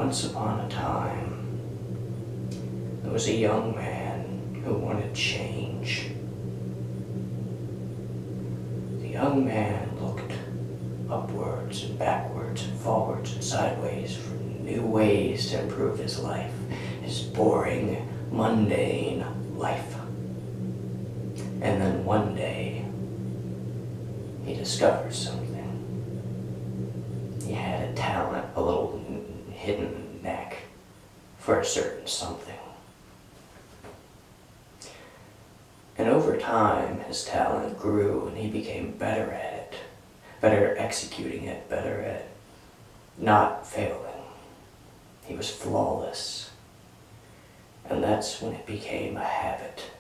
Once upon a time, there was a young man who wanted change. The young man looked upwards and backwards and forwards and sideways for new ways to improve his life, his boring, mundane life. And then one day, he discovered something. He had a talent, a little hidden knack for a certain something. And over time, his talent grew and he became better at it, better at executing it, better at not failing. He was flawless. And that's when it became a habit.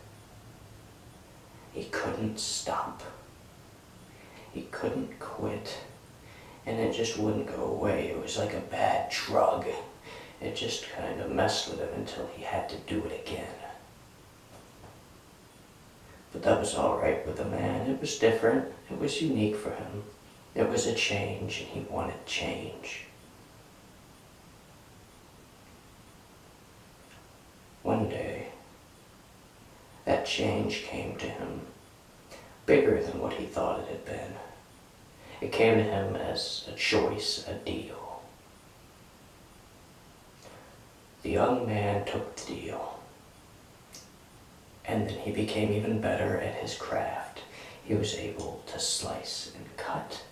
He couldn't stop. He couldn't quit. And it just wouldn't go away. It was like a bad drug. It just kind of messed with him until he had to do it again. But that was alright with the man. It was different. It was unique for him. It was a change, and he wanted change. One day, that change came to him, bigger than what he thought it had been. It came to him as a choice, a deal. The young man took the deal. And then he became even better at his craft. He was able to slice and cut.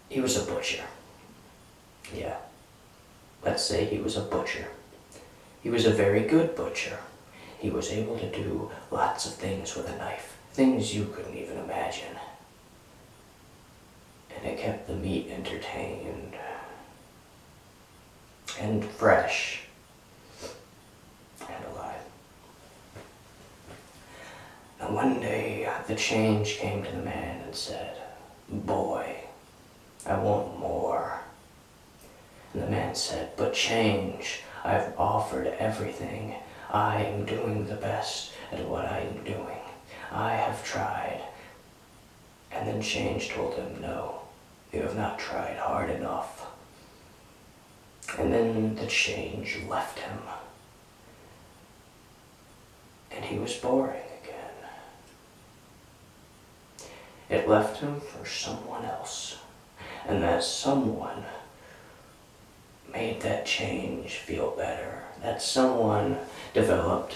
He was a butcher. Yeah, let's say he was a butcher. He was a very good butcher. He was able to do lots of things with a knife, things you couldn't even imagine. And it kept the meat entertained and fresh and alive. And one day, the change came to the man and said, "Boy, I want more." And the man said, "But change, I've offered everything. I am doing the best at what I am doing. I have tried." And then change told him, "No, you have not tried hard enough." And then the change left him. And he was boring again. It left him for someone else. And that someone made that change feel better. That someone developed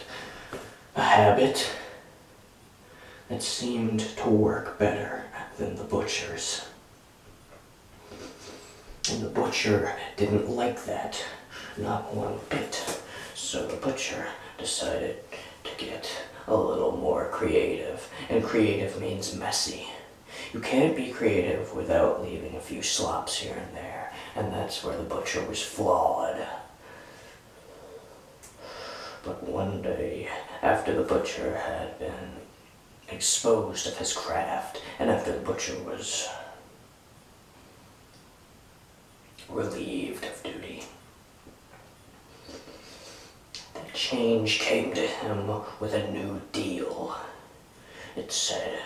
a habit that seemed to work better than the butcher's. And the butcher didn't like that, not one bit. So the butcher decided to get a little more creative. And creative means messy. You can't be creative without leaving a few slops here and there. And that's where the butcher was flawed. But one day, after the butcher had been exposed of his craft, and after the butcher was relieved of duty, the change came to him with a new deal. It said,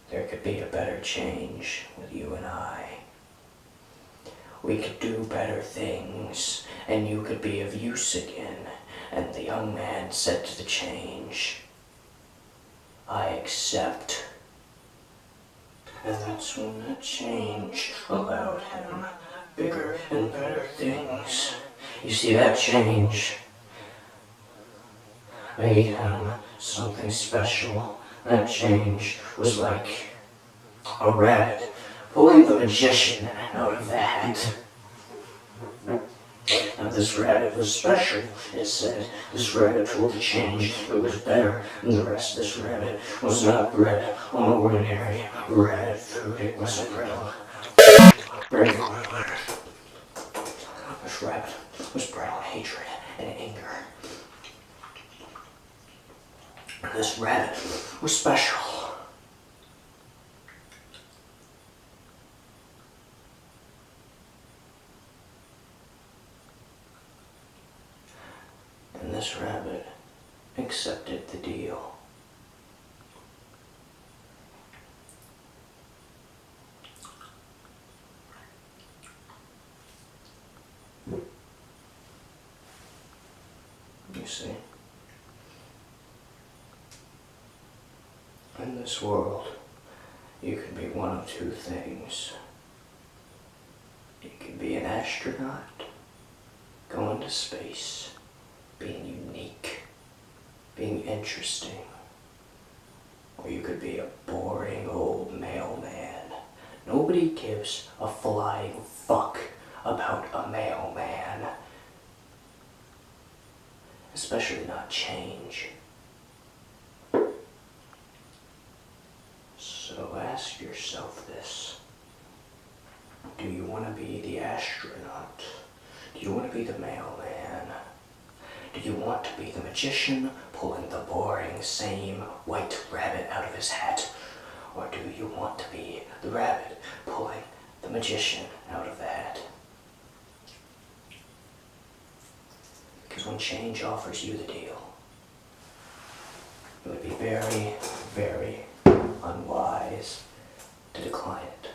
there could be a better change with you and I. We could do better things, and you could be of use again. And the young man said to the change, "I accept." And that's when the change allowed him bigger and better things. You see, that change made him something special. That change was like a rabbit pulling the magician out of the hat. Now this rabbit was special, it said. This rabbit told the change it was better than the rest. This rabbit was not bred on ordinary rabbit food. It wasn't bred on This rabbit was bred on hatred and anger. This rabbit was special. And this rabbit accepted the deal. you see. In this world, you can be one of two things. You can be an astronaut, going to space, being unique, being interesting. Or you could be a boring old mailman. Nobody gives a flying fuck about a mailman. Especially not change. So ask yourself this. Do you want to be the astronaut? Do you want to be the mailman? Do you want to be the magician pulling the boring, same white rabbit out of his hat? Or do you want to be the rabbit pulling the magician out of the hat? Because when change offers you the deal, it would be very, very unwise to decline it.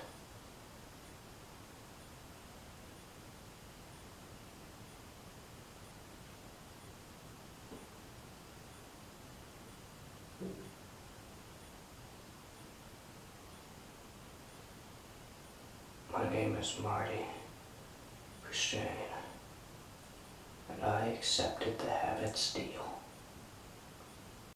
My name is Marty Christian, and I accepted the habit's deal.